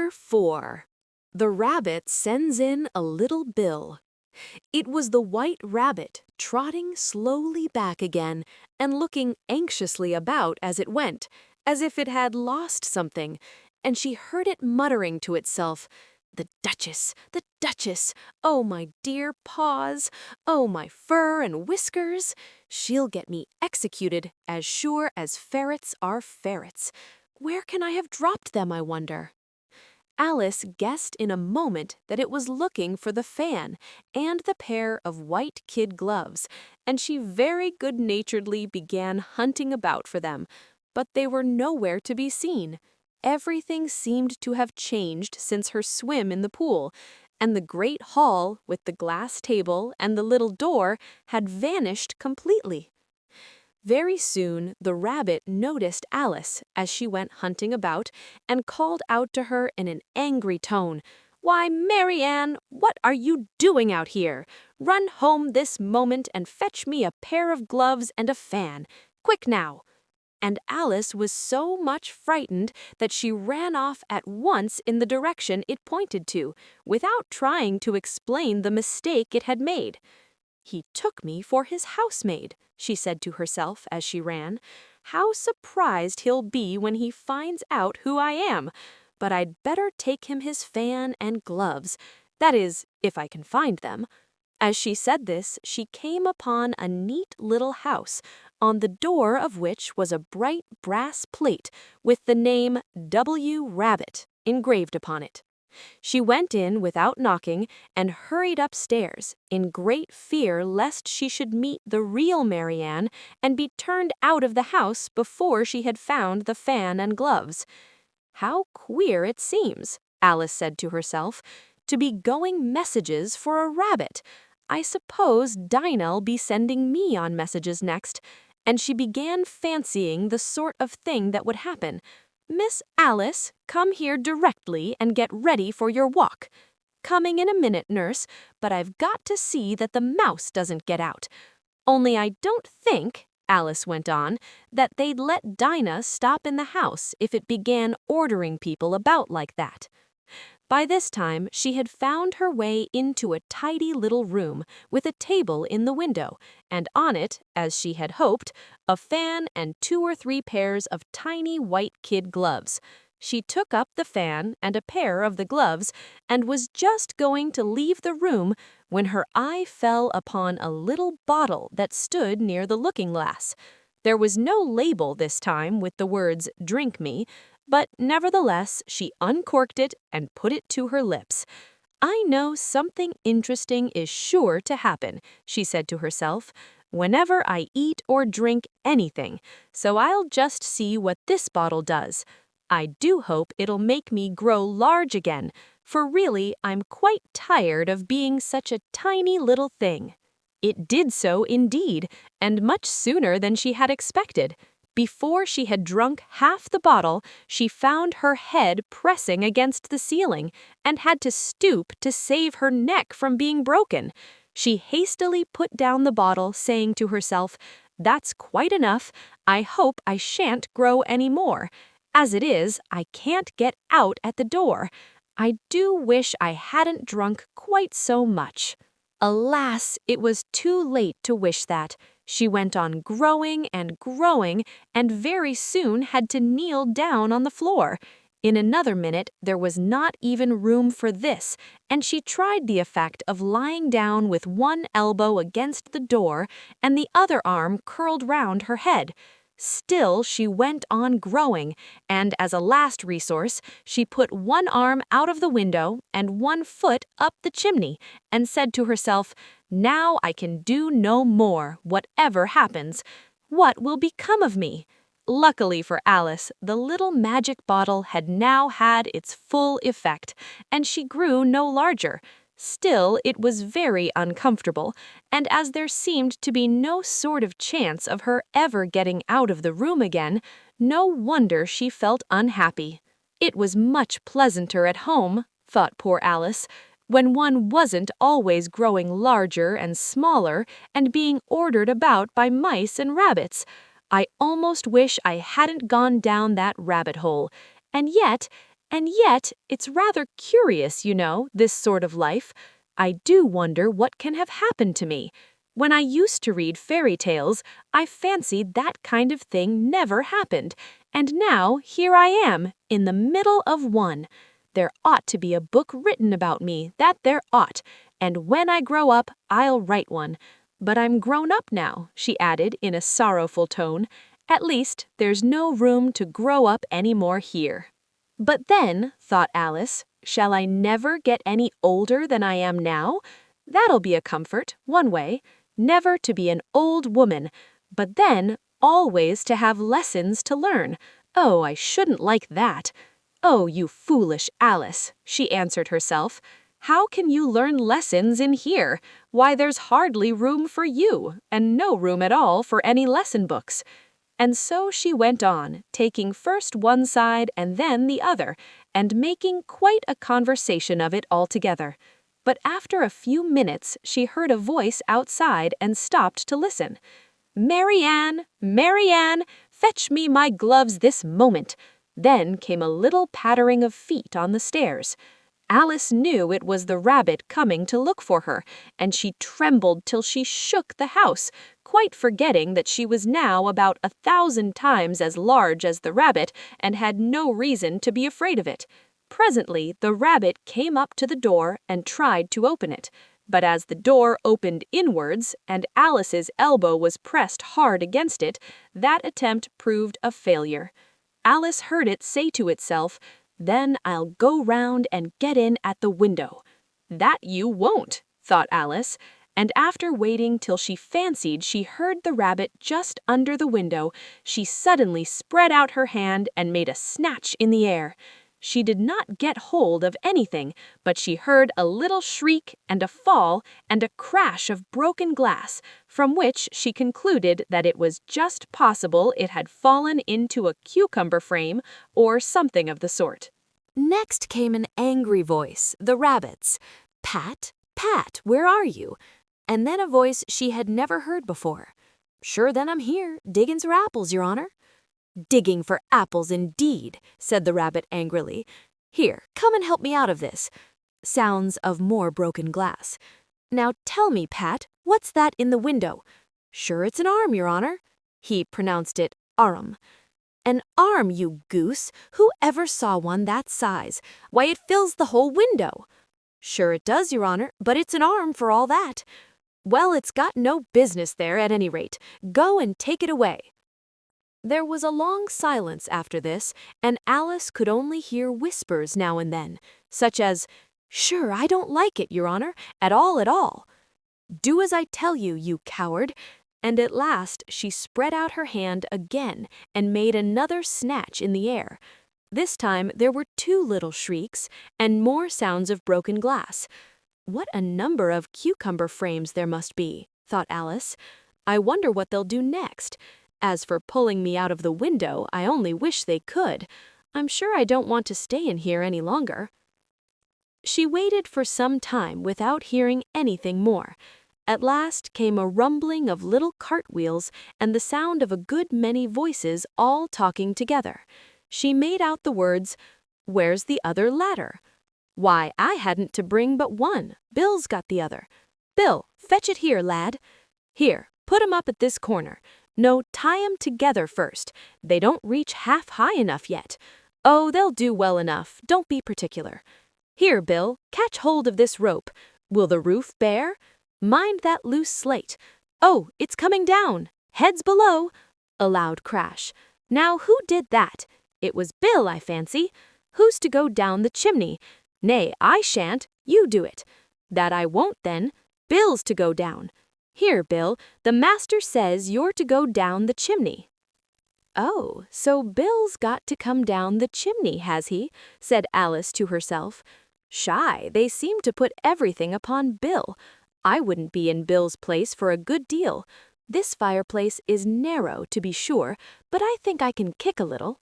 Chapter 4. The Rabbit Sends in a Little Bill. It was the White Rabbit, trotting slowly back again and looking anxiously about as it went, as if it had lost something, and she heard it muttering to itself, "The Duchess, the Duchess, oh my dear paws, oh my fur and whiskers, she'll get me executed as sure as ferrets are ferrets. Where can I have dropped them, I wonder?" Alice guessed in a moment that it was looking for the fan and the pair of white kid gloves, and she very good-naturedly began hunting about for them, but they were nowhere to be seen. Everything seemed to have changed since her swim in the pool, and the great hall with the glass table and the little door had vanished completely. Very soon the rabbit noticed Alice as she went hunting about and called out to her in an angry tone, "Why, Mary Ann, what are you doing out here? Run home this moment and fetch me a pair of gloves and a fan. Quick now!" And Alice was so much frightened that she ran off at once in the direction it pointed to, without trying to explain the mistake it had made. "He took me for his housemaid," she said to herself as she ran. "How surprised he'll be when he finds out who I am! But I'd better take him his fan and gloves. That is, if I can find them." As she said this, she came upon a neat little house, on the door of which was a bright brass plate with the name W. Rabbit engraved upon it. She went in without knocking and hurried upstairs, in great fear lest she should meet the real Mary Ann and be turned out of the house before she had found the fan and gloves. "How queer it seems," Alice said to herself, "to be going messages for a rabbit. I suppose Dinah'll be sending me on messages next." And she began fancying the sort of thing that would happen. "Miss Alice, come here directly and get ready for your walk." "Coming in a minute, nurse, but I've got to see that the mouse doesn't get out. Only I don't think," Alice went on, "that they'd let Dinah stop in the house if it began ordering people about like that." By this time, she had found her way into a tidy little room with a table in the window, and on it, as she had hoped, a fan and 2 or 3 pairs of tiny white kid gloves. She took up the fan and a pair of the gloves and was just going to leave the room when her eye fell upon a little bottle that stood near the looking-glass. There was no label this time with the words, "Drink me," but nevertheless she uncorked it and put it to her lips. "I know something interesting is sure to happen," she said to herself, "whenever I eat or drink anything, so I'll just see what this bottle does. I do hope it'll make me grow large again, for really I'm quite tired of being such a tiny little thing." It did so indeed, and much sooner than she had expected. Before she had drunk half the bottle, she found her head pressing against the ceiling and had to stoop to save her neck from being broken. She hastily put down the bottle, saying to herself, "That's quite enough. I hope I shan't grow any more. As it is, I can't get out at the door. I do wish I hadn't drunk quite so much." Alas, it was too late to wish that. She went on growing and growing, and very soon had to kneel down on the floor. In another minute, there was not even room for this, and she tried the effect of lying down with one elbow against the door and the other arm curled round her head. Still, she went on growing, and as a last resource, she put one arm out of the window and one foot up the chimney, and said to herself, "Now I can do no more, whatever happens. What will become of me?" Luckily for Alice, the little magic bottle had now had its full effect, and she grew no larger. Still, it was very uncomfortable, and as there seemed to be no sort of chance of her ever getting out of the room again, no wonder she felt unhappy. It was much pleasanter at home, thought poor Alice, when one wasn't always growing larger and smaller and being ordered about by mice and rabbits. I almost wish I hadn't gone down that rabbit hole, and yet And yet, it's rather curious, this sort of life. I do wonder what can have happened to me. When I used to read fairy tales, I fancied that kind of thing never happened. And now, here I am, in the middle of one. There ought to be a book written about me, that there ought. And when I grow up, I'll write one. But I'm grown up now, she added in a sorrowful tone. At least, there's no room to grow up any more here. But then, thought Alice, shall I never get any older than I am now? That'll be a comfort, one way. Never to be an old woman, but then always to have lessons to learn. Oh, I shouldn't like that. Oh, you foolish Alice, she answered herself. How can you learn lessons in here? Why, there's hardly room for you, and no room at all for any lesson books. And so she went on, taking first one side and then the other, and making quite a conversation of it altogether. But after a few minutes she heard a voice outside and stopped to listen. "Mary Ann, Mary Ann, fetch me my gloves this moment." Then came a little pattering of feet on the stairs. Alice knew it was the rabbit coming to look for her, and she trembled till she shook the house, quite forgetting that she was now about 1,000 times as large as the rabbit and had no reason to be afraid of it. Presently the rabbit came up to the door and tried to open it, but as the door opened inwards and Alice's elbow was pressed hard against it, that attempt proved a failure. Alice heard it say to itself, "Then I'll go round and get in at the window." "That you won't," thought Alice, and after waiting till she fancied she heard the rabbit just under the window, she suddenly spread out her hand and made a snatch in the air. She did not get hold of anything, but she heard a little shriek and a fall and a crash of broken glass, from which she concluded that it was just possible it had fallen into a cucumber frame or something of the sort. Next came an angry voice, the rabbit's. "Pat, Pat, where are you?" And then a voice she had never heard before. "Sure then I'm here, diggin' for apples, your honor." "Digging for apples, indeed," said the rabbit angrily. "Here, come and help me out of this." Sounds of more broken glass. "Now tell me, Pat, what's that in the window?" "Sure it's an arm, your honor." He pronounced it arm. "An arm, you goose! Who ever saw one that size? Why, it fills the whole window." "Sure it does, your honor, but it's an arm for all that." "Well, it's got no business there at any rate. Go and take it away." There was a long silence after this, and Alice could only hear whispers now and then, such as, "Sure, I don't like it, your honor, at all, at all." "Do as I tell you, you coward." And at last she spread out her hand again and made another snatch in the air. This time there were 2 little shrieks and more sounds of broken glass. "What a number of cucumber frames there must be," thought Alice. "I wonder what they'll do next. As for pulling me out of the window, I only wish they could. I'm sure I don't want to stay in here any longer." She waited for some time without hearing anything more. At last came a rumbling of little cartwheels and the sound of a good many voices all talking together. She made out the words, "Where's the other ladder?" "Why, I hadn't to bring but one. Bill's got the other." "Bill, fetch it here, lad." "Here, put 'em up at this corner. No, tie 'em together first. They don't reach half high enough yet." "Oh, they'll do well enough. Don't be particular." "Here, Bill, catch hold of this rope. Will the roof bear? Mind that loose slate. Oh, it's coming down. Heads below." A loud crash. "Now who did that? It was Bill, I fancy. Who's to go down the chimney? Nay, I shan't. You do it." "That I won't then. Bill's to go down. Here, Bill, the master says you're to go down the chimney." "Oh, so Bill's got to come down the chimney, has he?" said Alice to herself. "Shy, they seem to put everything upon Bill. I wouldn't be in Bill's place for a good deal. This fireplace is narrow, to be sure, but I think I can kick a little."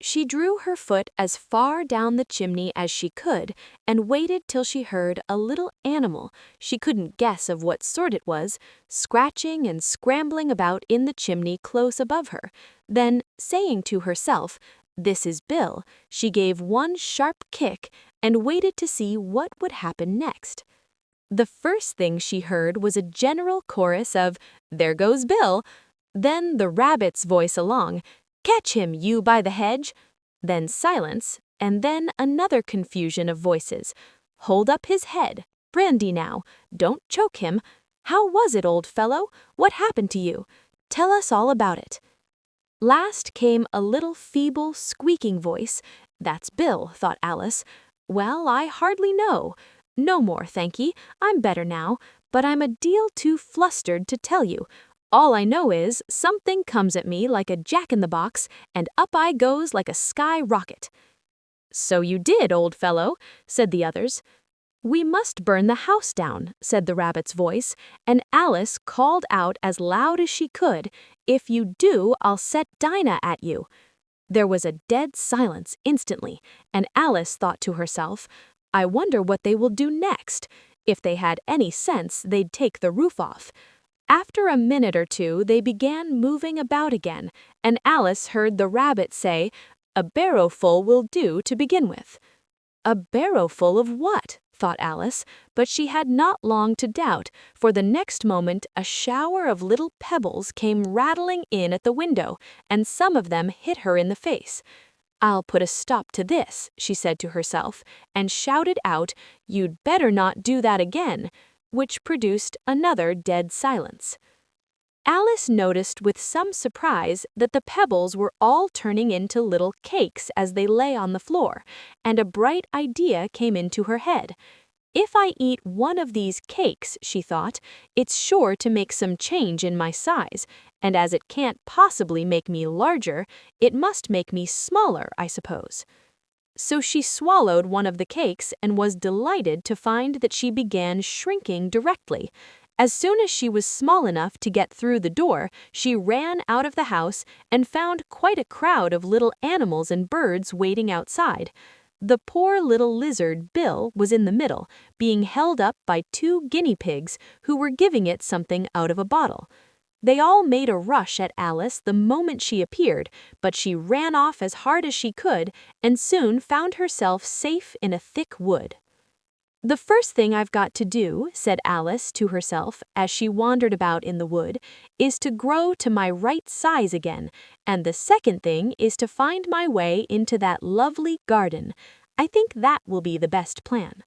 She drew her foot as far down the chimney as she could and waited till she heard a little animal, she couldn't guess of what sort it was, scratching and scrambling about in the chimney close above her. Then, saying to herself, "This is Bill." She gave one sharp kick and waited to see what would happen next. The first thing she heard was a general chorus of, "There goes Bill." Then the rabbit's voice along, "Catch him, you by the hedge." Then silence, and then another confusion of voices. "Hold up his head. Brandy now. Don't choke him. How was it, old fellow? What happened to you? Tell us all about it." Last came a little feeble, squeaking voice. "That's Bill," thought Alice. "Well, I hardly know. No more, thanky. I'm better now, but I'm a deal too flustered to tell you. All I know is something comes at me like a jack-in-the-box, and up I goes like a sky rocket." "So you did, old fellow," said the others. "We must burn the house down," said the rabbit's voice, and Alice called out as loud as she could, "If you do, I'll set Dinah at you." There was a dead silence instantly, and Alice thought to herself, "I wonder what they will do next. If they had any sense, they'd take the roof off." After a minute or two, they began moving about again, and Alice heard the rabbit say, "A barrowful will do to begin with." A barrowful of what? thought Alice, but she had not long to doubt, for the next moment a shower of little pebbles came rattling in at the window, and some of them hit her in the face. "I'll put a stop to this," she said to herself, and shouted out, "You'd better not do that again," which produced another dead silence. Alice noticed with some surprise that the pebbles were all turning into little cakes as they lay on the floor, and a bright idea came into her head. "If I eat one of these cakes," she thought, "it's sure to make some change in my size, and as it can't possibly make me larger, it must make me smaller, I suppose." So she swallowed one of the cakes and was delighted to find that she began shrinking directly. As soon as she was small enough to get through the door, she ran out of the house and found quite a crowd of little animals and birds waiting outside. The poor little lizard, Bill, was in the middle, being held up by 2 guinea pigs who were giving it something out of a bottle. They all made a rush at Alice the moment she appeared, but she ran off as hard as she could and soon found herself safe in a thick wood. "The first thing I've got to do," said Alice to herself as she wandered about in the wood, "is to grow to my right size again, and the second thing is to find my way into that lovely garden. I think that will be the best plan."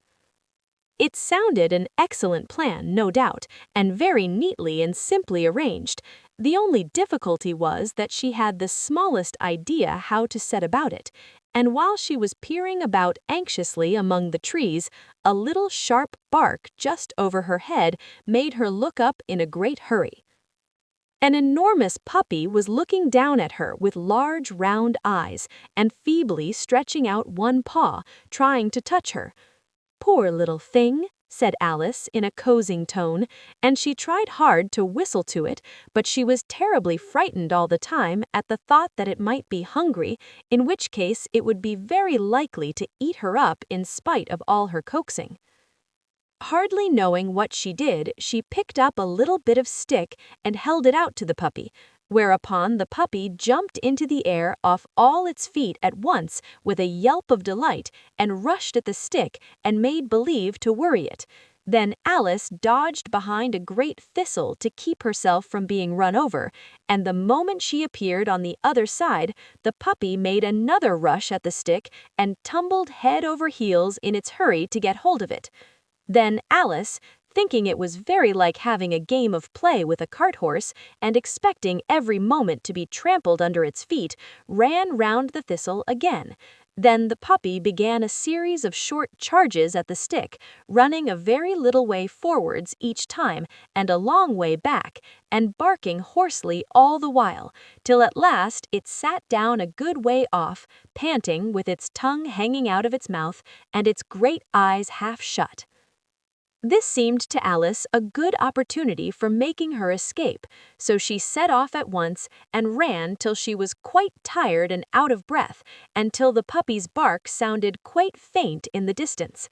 It sounded an excellent plan, no doubt, and very neatly and simply arranged. The only difficulty was that she had the smallest idea how to set about it, and while she was peering about anxiously among the trees, a little sharp bark just over her head made her look up in a great hurry. An enormous puppy was looking down at her with large round eyes and feebly stretching out one paw, trying to touch her. "Poor little thing," said Alice in a coaxing tone, and she tried hard to whistle to it, but she was terribly frightened all the time at the thought that it might be hungry, in which case it would be very likely to eat her up in spite of all her coaxing. Hardly knowing what she did, she picked up a little bit of stick and held it out to the puppy, whereupon the puppy jumped into the air off all its feet at once with a yelp of delight and rushed at the stick and made believe to worry it. Then Alice dodged behind a great thistle to keep herself from being run over, and the moment she appeared on the other side, the puppy made another rush at the stick and tumbled head over heels in its hurry to get hold of it. Then Alice, thinking it was very like having a game of play with a cart horse, and expecting every moment to be trampled under its feet, ran round the thistle again. Then the puppy began a series of short charges at the stick, running a very little way forwards each time and a long way back, and barking hoarsely all the while, till at last it sat down a good way off, panting, with its tongue hanging out of its mouth and its great eyes half shut. This seemed to Alice a good opportunity for making her escape, so she set off at once and ran till she was quite tired and out of breath, and till the puppy's bark sounded quite faint in the distance.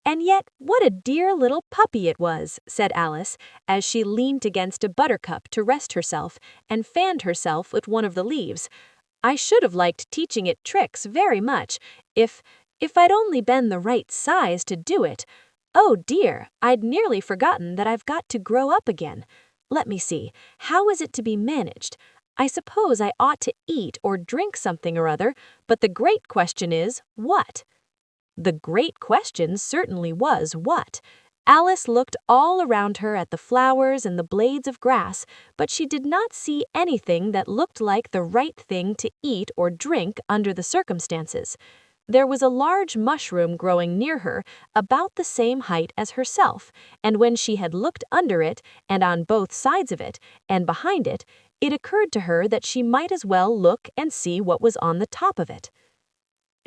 "And yet what a dear little puppy it was," said Alice, as she leaned against a buttercup to rest herself and fanned herself with one of the leaves. I should have liked teaching it tricks very much, if I'd only been the right size to do it. Oh dear, I'd nearly forgotten that I've got to grow up again. Let me see, how is it to be managed? I suppose I ought to eat or drink something or other, but the great question is, what? The great question certainly was what. Alice looked all around her at the flowers and the blades of grass, but she did not see anything that looked like the right thing to eat or drink under the circumstances. There was a large mushroom growing near her, about the same height as herself, and when she had looked under it, and on both sides of it, and behind it, it occurred to her that she might as well look and see what was on the top of it.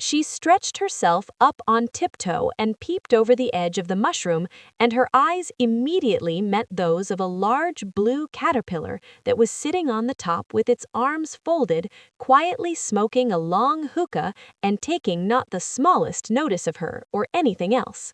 She stretched herself up on tiptoe and peeped over the edge of the mushroom, and her eyes immediately met those of a large blue caterpillar that was sitting on the top with its arms folded, quietly smoking a long hookah and taking not the smallest notice of her or anything else.